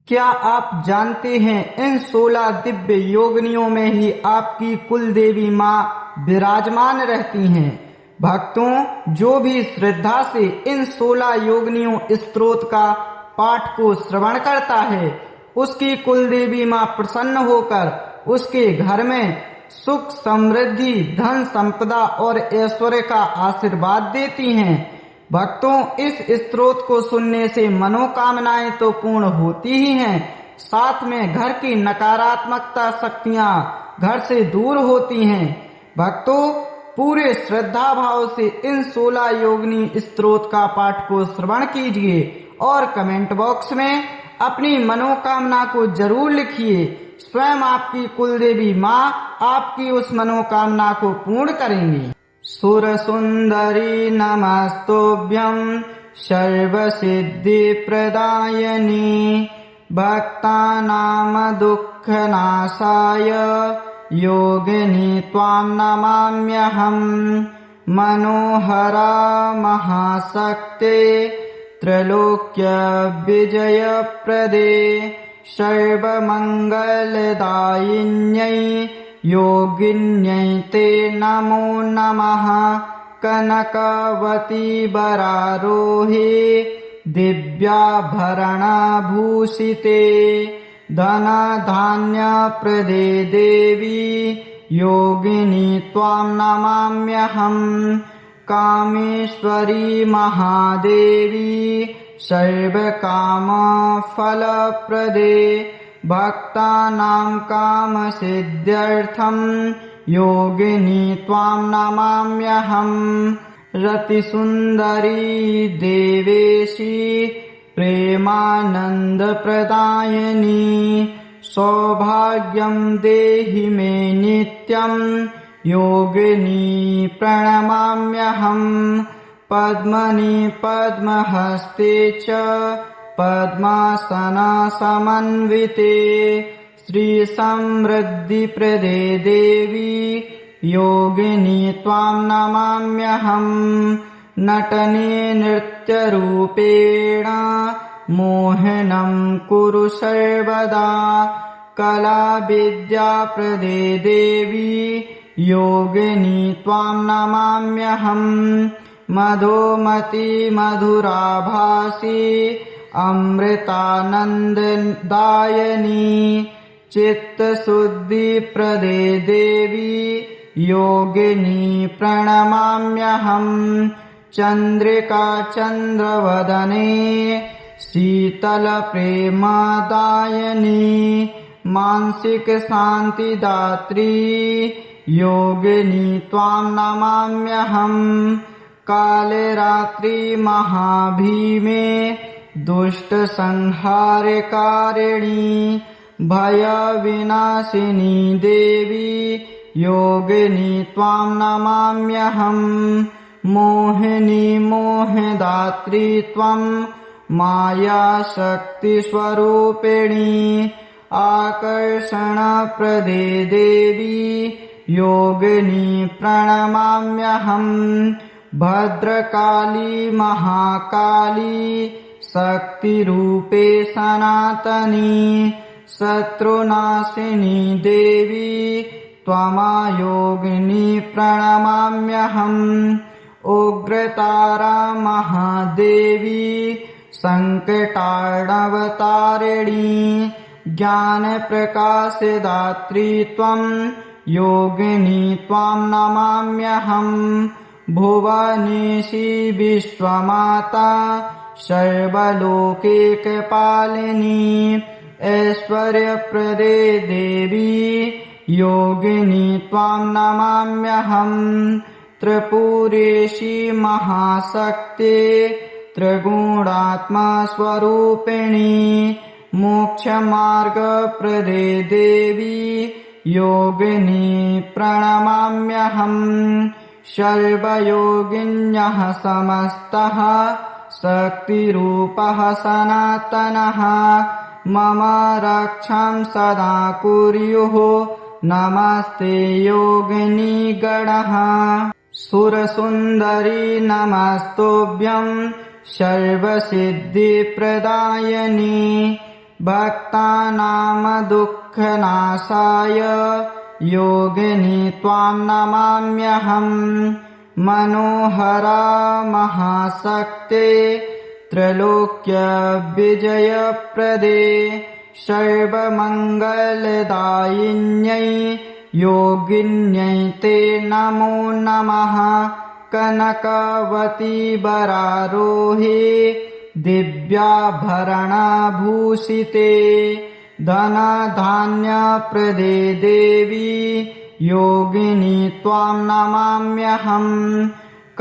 क्या आप जानते हैं इन 16 दिव्य योगिनियों में ही आपकी कुल देवी माँ विराजमान रहती हैं। भक्तों, जो भी श्रद्धा से इन 16 योगिनियों स्तोत्र का पाठ को श्रवण करता है, उसकी कुल देवी माँ प्रसन्न होकर उसके घर में सुख समृद्धि धन संपदा और ऐश्वर्य का आशीर्वाद देती हैं। भक्तों, इस स्तोत्र को सुनने से मनोकामनाएं तो पूर्ण होती ही हैं, साथ में घर की नकारात्मकता शक्तियां घर से दूर होती हैं। भक्तों, पूरे श्रद्धा भाव से इन 16 योगिनी स्तोत्र का पाठ को श्रवण कीजिए और कमेंट बॉक्स में अपनी मनोकामना को जरूर लिखिए। स्वयं आपकी कुलदेवी माँ आपकी उस मनोकामना को पूर्ण करेंगी। सुरसुंदरी नमस्तुभ्यं सर्वसिद्धि प्रदायिनी भक्तानां दुःखनाशाय योगिनी त्वां नमाम्यहम्। मनोहरा महाशक्ते त्रैलोक्य विजयप्रदे सर्वमङ्गलदायिन्यै योगिन्यै ते नमो नमः। कनकवती वरारोहे दिव्याभरणभूषिते धनधान्यप्रदे देवी योगिनी त्वां नमाम्यहम्। कामेश्वरी महादेवी सर्वकामफलप्रदे भक्तानां कामसिद्ध्यर्थं योगिनी त्वां नमाम्यहम्। रतिसुन्दरी देवेशी प्रेमानन्दप्रदायिनी सौभाग्यं देहि मे नित्यं योगिनी प्रणमाम्यहम्। पद्मनि पद्महस्ते च पद्मासनसमन्विते श्रीसमृद्धिप्रदे देवी योगिनी त्वां नमाम्यहम्। नटने नृत्यरूपेण मोहनं कुरु सर्वदा कलाविद्याप्रदे देवी योगिनी त्वां नमाम्यहम्। मधुमती मधुराभासी अमृतानन्ददायिनी चित्तशुद्धिप्रदे देवी योगिनी प्रणमाम्यहम्। चन्द्रिका चन्द्रवदने शीतलप्रेमदायिनी मानसिक शान्तिदात्री योगिनी त्वां नमाम्यहम्। काले रात्रि महाभीमे दुष्टसंहारकारिणी भयविनाशिनी देवी योगिनी त्वां नमाम्यहम्। मोहिनी मोहदात्री त्वं मायाशक्तिस्वरूपिणी आकर्षणप्रदे देवी योगिनी प्रणमाम्यहम्। भद्रकाली महाकाली शक्तिरूपे सनातनी शत्रुनाशिनी देवी त्वमायोगिनी प्रणमाम्यहम्। उग्रतारा महादेवी संकटार्णवतारिणी ज्ञानप्रकाशदात्री त्वं योगिनी त्वां नमाम्यहम्। भुवनेशी विश्वमाता सर्वलोकैकपालिनी ऐश्वर्यप्रदे देवी योगिनी त्वां नमाम्यहम्। त्रिपुरेशी महाशक्ते त्रिगुणात्मस्वरूपिणी मोक्षमार्गप्रदे देवी योगिनी प्रणमाम्यहम्। सर्वयोगिन्यः समस्तः शक्तिरूपः सनातनः मम रक्षां सदा कुर्युः नमस्ते योगिनी गणः। सुरसुन्दरी नमस्तुभ्यं सर्वसिद्धिप्रदायिनी भक्तानां दुःखनाशाय योगिनी त्वां नमाम्यहम् मनोहरा महाशक्ते त्रैलोक्य विजयप्रदे सर्वमङ्गलदायिन्यै योगिन्यै ते नमो नमः कनकवती वरारोहे दिव्याभरणभूषिते धनधान्यप्रदे देवी योगिनी त्वां नमाम्यहम्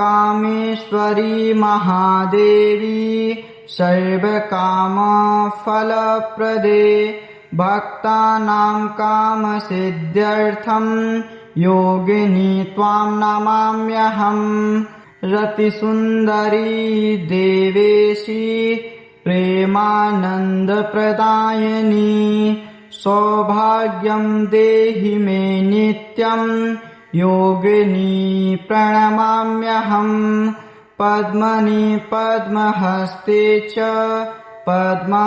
कामेश्वरी महादेवी सर्वकामफलप्रदे भक्तानां कामसिद्ध्यर्थं योगिनी त्वां नमाम्यहम् रतिसुन्दरी देवेशी प्रेमानन्दप्रदायिनी सौभाग्यं देहि मे नित्यं योगिनी प्रणमाम्यहम् पद्मनि पद्महस्ते च पद्मासनसमन्विते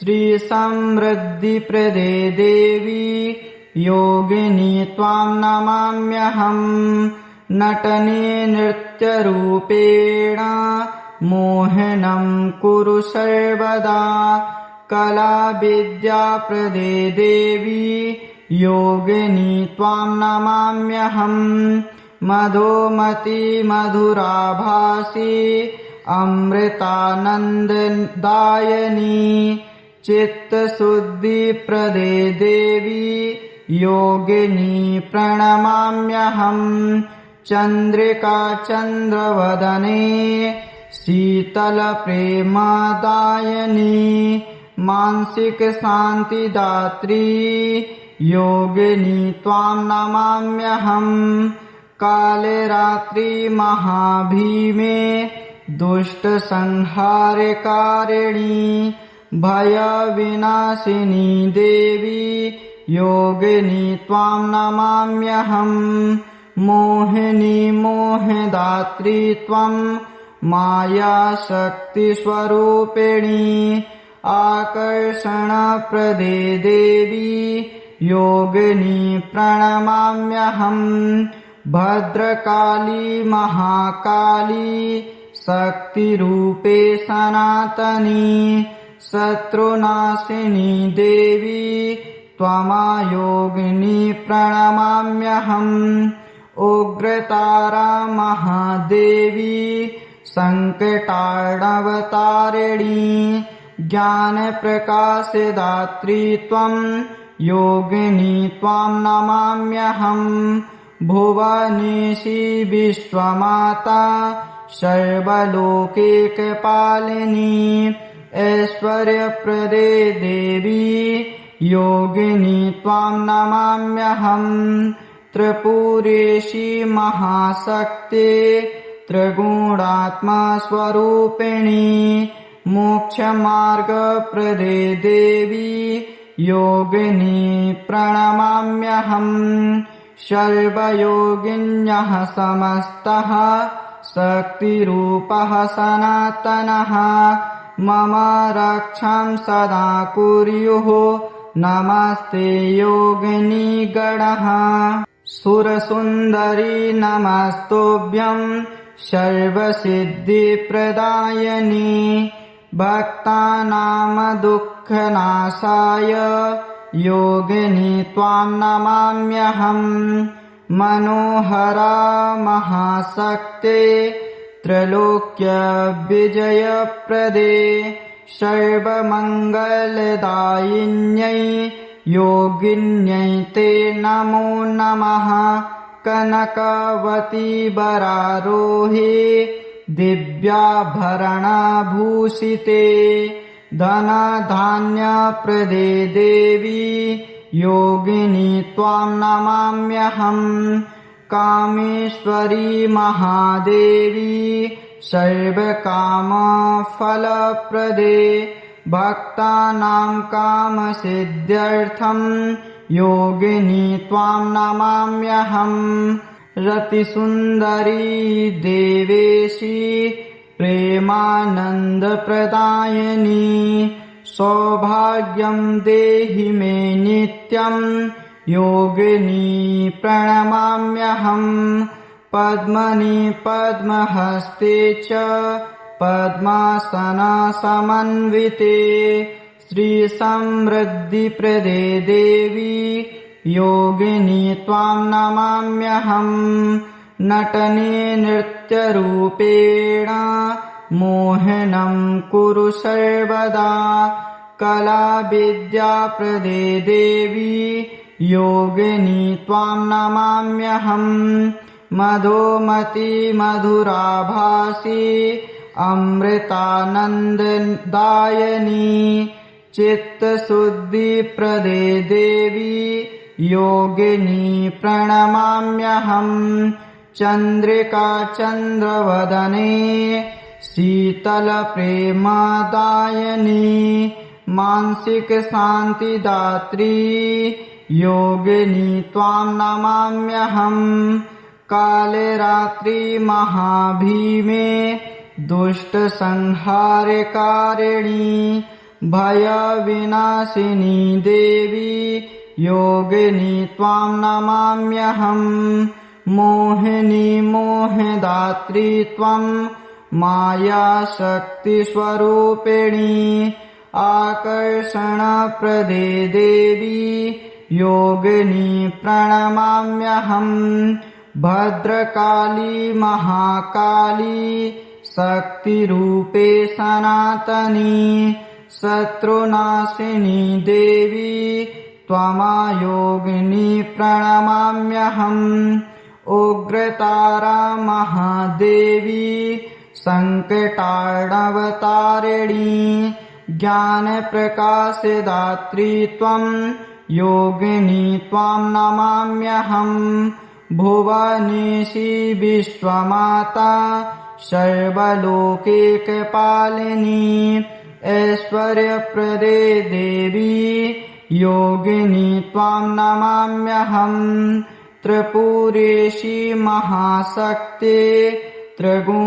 श्रीसमृद्धिप्रदे देवी योगिनी त्वां नमाम्यहम् नटने नृत्यरूपेण मोहनं कुरु सर्वदा कलाविद्याप्रदे देवी योगिनी त्वां नमाम्यहम् मधुमती मधुराभासी अमृतानन्ददायिनी चित्तशुद्धिप्रदे देवी योगिनी प्रणमाम्यहम् चन्द्रिका चन्द्रवदने शीतलप्रेमदायिनी मानसिकशान्तिदात्री योगिनी त्वां नमाम्यहम् काले रात्रि महाभीमे दुष्टसंहारकारिणी भयविनाशिनी देवी योगिनी त्वां नमाम्यहम् मोहिनी मोहदात्री त्वं मायाशक्तिस्वरूपिणी आकर्षणप्रदे देवी योगिनी प्रणमाम्यहम् भद्रकाली महाकाली शक्तिरूपे सनातनी शत्रुनाशिनी देवी त्वमायोगिनी प्रणमाम्यहम् उग्रतारा महादेवी सङ्कटार्णवतारिणी ज्ञानप्रकाशदात्री त्वं योगिनी त्वां नमाम्यहम् भुवनेशी विश्वमाता सर्वलोकैकपालिनी ऐश्वर्यप्रदे देवी योगिनी त्वां नमाम्यहम् त्रिपुरेशी महाशक्ते त्रिगुणात्मस्वरूपिणी मोक्षमार्गप्रदे देवी योगिनी प्रणमाम्यहम् सर्वयोगिन्यः समस्तः शक्तिरूपः सनातनः मम रक्षां सदा कुर्युः नमस्ते योगिनी गणः सुरसुन्दरी नमस्तुभ्यं सर्वसिद्धिप्रदायिनी भक्तानां दुःखनाशाय योगिनी त्वां नमाम्यहम् मनोहरा महाशक्ते त्रैलोक्य विजयप्रदे सर्वमङ्गलदायिन्यै योगिन्यै ते नमो नमः कनकवती वरारोहे दिव्याभरणभूषिते धनधान्यप्रदे देवी योगिनी त्वां नमाम्यहम् कामेश्वरी महादेवी सर्वकामफलप्रदे भक्तानां कामसिद्ध्यर्थं योगिनी त्वां नमाम्यहम् रतिसुन्दरी देवेशी प्रेमानन्दप्रदायिनी सौभाग्यं देहि मे नित्यं योगिनी प्रणमाम्यहम् पद्मनि पद्महस्ते च पद्मासनसमन्विते श्रीसमृद्धिप्रदे देवी योगिनी त्वां नमाम्यहम् नटने नृत्यरूपेण मोहनं कुरु सर्वदा कलाविद्याप्रदे देवी योगिनी त्वां नमाम्यहम् मधुमती मधुराभासी अमृतानन्ददायिनी चित्तशुद्धिप्रदे देवी योगिनी प्रणमाम्यहम् चन्द्रिका चन्द्रवदने शीतलप्रेमदायिनी मानसिक शान्तिदात्री योगिनी त्वां नमाम्यहम् काले रात्रि महाभीमे दुष्टसंहारकारिणी भयविनाशिनी देवी योगिनी त्वां नमाम्यहम् मोहिनी मोहदात्री त्वं मायाशक्तिस्वरूपिणी आकर्षणप्रदे देवी योगिनी प्रणमाम्यहम् भद्रकाली महाकाली शक्तिरूपे सनातनी शत्रुनाशिनी देवी त्वमायोगिनी प्रणमाम्यहम् उग्रतारा महादेवी सङ्कटार्णवतारिणी ज्ञानप्रकाशदात्री त्वं योगिनी त्वां नमाम्यहम् भुवनेशी विश्वमाता सर्वलोकैकपालिनी ऐश्वर्यप्रदे देवी योगिनी त्वां नमाम्यहम् त्रिपुरेशी महाशक्ते त्रिगुणात्मस्वरूपिणी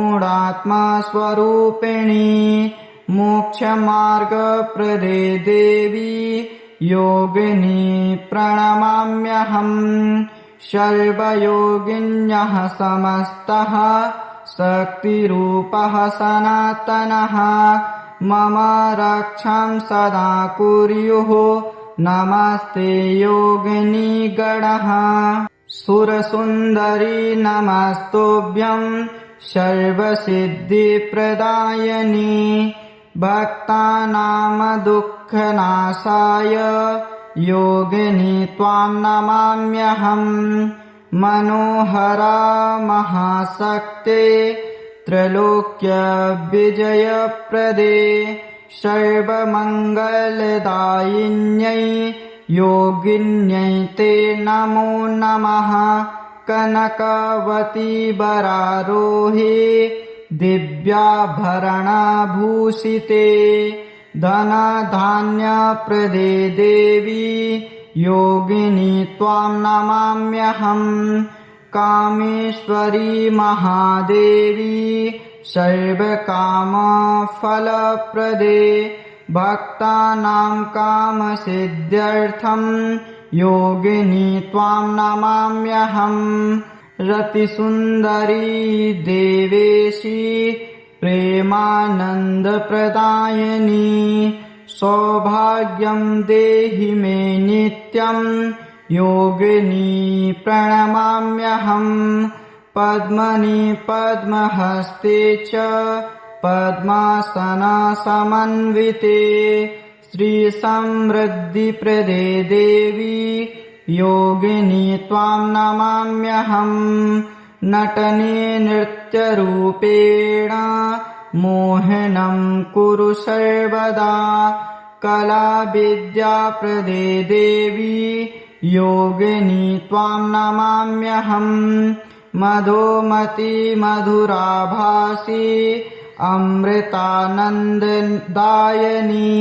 मोक्षमार्गप्रदे देवी योगिनी प्रणमाम्यहम् सर्वयोगिन्यः समस्तः शक्तिरूपः सनातनः मम रक्षां सदा कुर्युः नमस्ते योगिनी गणः सुरसुन्दरी नमस्तुभ्यं सर्वसिद्धिप्रदायिनी भक्तानां दुःखनाशाय योगिनी त्वां नमाम्यहम् मनोहरा महाशक्ते त्रैलोक्यविजयप्रदे सर्वमङ्गलदायिन्यै योगिन्यै ते नमो नमः कनकवती वरारोहे दिव्याभरणभूषिते धनधान्यप्रदे देवी योगिनी त्वां नमाम्यहम् कामेश्वरी महादेवी सर्वकामफलप्रदे भक्तानां कामसिद्ध्यर्थं योगिनी त्वां नमाम्यहम् रतिसुन्दरी देवेशी प्रेमानन्दप्रदायिनी सौभाग्यं देहि मे नित्यं योगिनी प्रणमाम्यहम् पद्मनि पद्महस्ते च पद्मासनसमन्विते श्रीसमृद्धिप्रदे देवी योगिनी त्वां नमाम्यहम् नटने नृत्यरूपेण मोहनं कुरु सर्वदा कलाविद्याप्रदे देवी योगिनी त्वां नमाम्यहम् मधुमती मधुराभासी अमृतानन्ददायिनी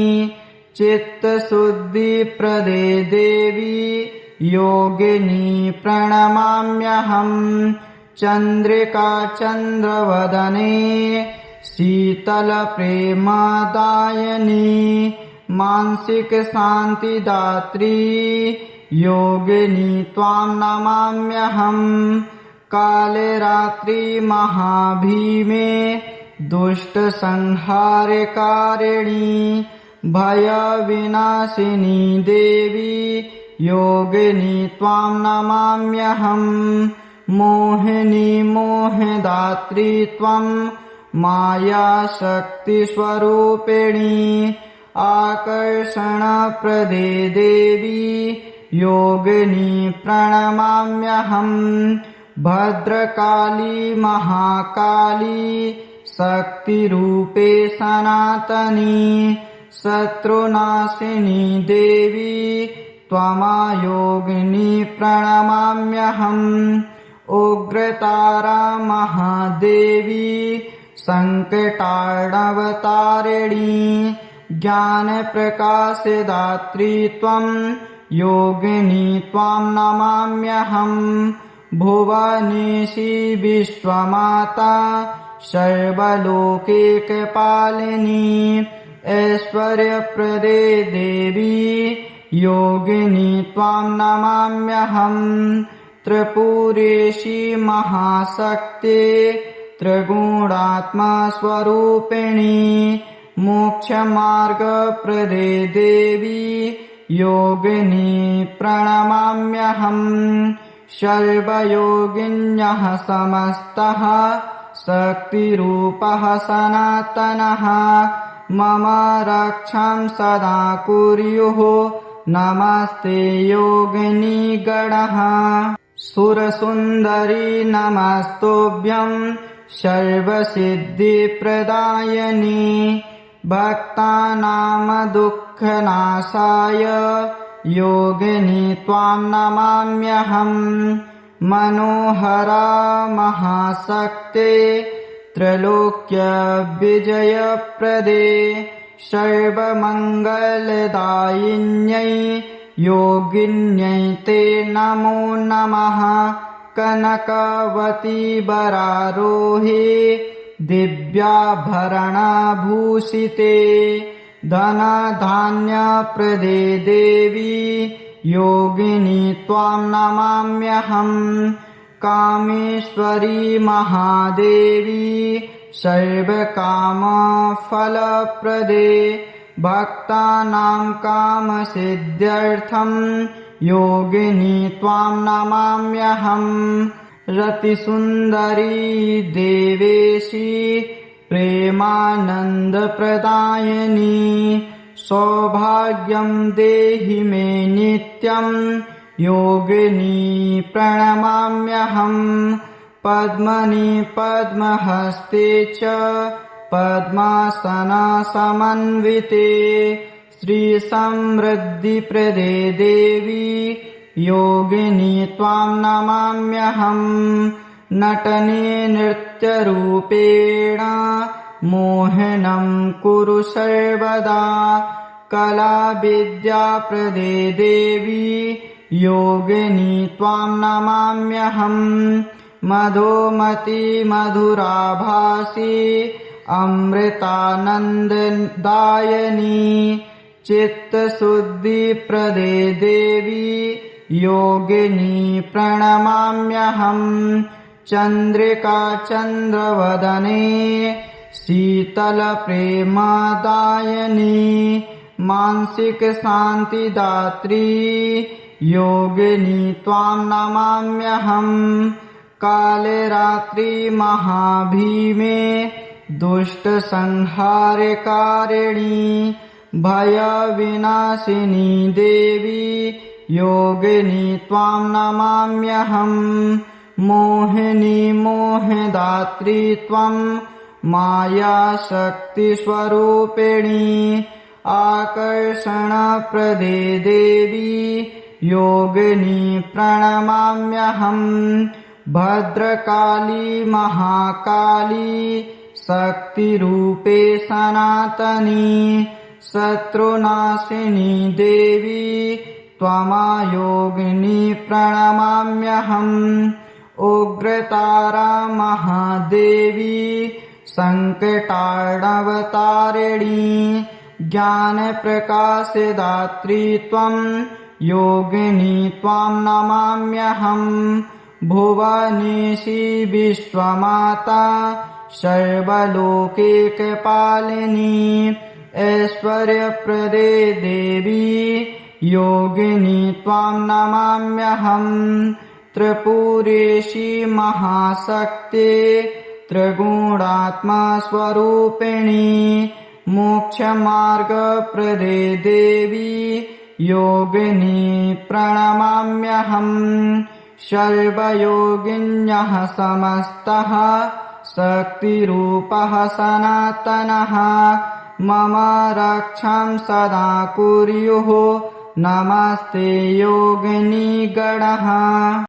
चित्तशुद्धिप्रदे देवी योगिनी प्रणमाम्यहम् चन्द्रिका चन्द्रवदने शीतल प्रेमदायिनी मानसिक शान्तिदात्री योगिनी त्वां नमाम्यहम्। काले रात्रि महाभीमे दुष्ट संहारकारिणी भय विनाशिनी देवी योगिनी त्वां नमाम्यहम्। मोहिनी मोहदात्री त्वं माया शक्ति स्वरूपिणी आकर्षणप्रदे देवी योगिनी प्रणमाम्यहम्। भद्रकाली महाकाली शक्तिरूपे सनातनी शत्रुनाशिनी देवी त्वमायोगिनी प्रणमाम्यहम्। उग्रतारा महादेवी संकटार्णवतारिणी ज्ञानप्रकाशदात्री त्वं योगिनी त्वां नमाम्यहम्। भुवनेशी विश्वमाता सर्वलोकैकपालिनी ऐश्वर्यप्रदे देवी योगिनी त्वां नमाम्यहम्। त्रिपुरेशी महाशक्ते त्रिगुणात्मा स्वरूपिणी मोक्षमार्गप्रदे देवी योगिनी प्रणमाम्यहम्। सर्वयोगिन्यः समस्तः शक्तिरूपः सनातनः मम रक्षां सदा कुर्युः नमस्ते योगिनी गणः। सुरसुन्दरी नमस्तुभ्यं सर्वसिद्धिप्रदायिनी भक्तानां दुःखनाशाय योगिनी त्वां नमाम्यहम्। मनोहरा महाशक्ते त्रैलोक्यविजयप्रदे सर्वमङ्गलदायिन्यै योगिन्यै ते नमो नमः। कनकवती वरारोहे दिव्याभरणभूषिते धनधान्यप्रदे देवी योगिनी त्वां नमाम्यहम्। कामेश्वरी महादेवी सर्वकामफलप्रदे भक्तानां कामसिद्ध्यर्थं योगिनी त्वां नमाम्यहम्। रतिसुन्दरी देवेशी प्रेमानन्दप्रदायिनी सौभाग्यं देहि मे नित्यं योगिनी प्रणमाम्यहम्। पद्मनि पद्महस्ते च पद्मासनसमन्विते श्रीसमृद्धिप्रदे देवी योगिनी त्वां नमाम्यहम्। नटने नृत्यरूपेण मोहनं कुरु सर्वदा कलाविद्याप्रदे देवी योगिनी त्वां नमाम्यहम्। मधुमती मधुराभासी अमृतानन्ददायिनी चित्तशुद्धिप्रदे देवी योगिनी प्रणमाम्यहम्। चन्द्रिका चन्द्रवदने शीतलप्रेमदायिनी मानसिक शान्तिदात्री योगिनी त्वां नमाम्यहम्। काले रात्रि महाभीमे दुष्ट संहारकारिणी भय विनाशिनी देवी योगिनी त्वां नमाम्यहम्। मोहिनी मोहदात्री त्वं माया शक्ति स्वरूपिणी आकर्षणप्रदे देवी योगिनी प्रणमाम्यहम्। भद्रकाली महाकाली शक्तिरूपे सनातनी शत्रुनाशिनी देवी त्वमायोगिनी प्रणमाम्यहम्। उग्रतारा महादेवी सङ्कटार्णवतारिणी ज्ञानप्रकाशदात्री त्वं योगिनी त्वां नमाम्यहम् भुवनेशी विश्वमाता सर्वलोकैकपालिनी ऐश्वर्यप्रदे देवी योगिनी त्वां नमाम्यहम् त्रिपुरेशी महाशक्ते त्रिगुणात्मस्वरूपिणी मोक्षमार्गप्रदे देवी योगिनी प्रणमाम्यहम् सर्वयोगिन्यः समस्तः शक्तिरूपः सनातनः मम रक्षां सदा कुर्युः नमस्ते योगिनी गणः।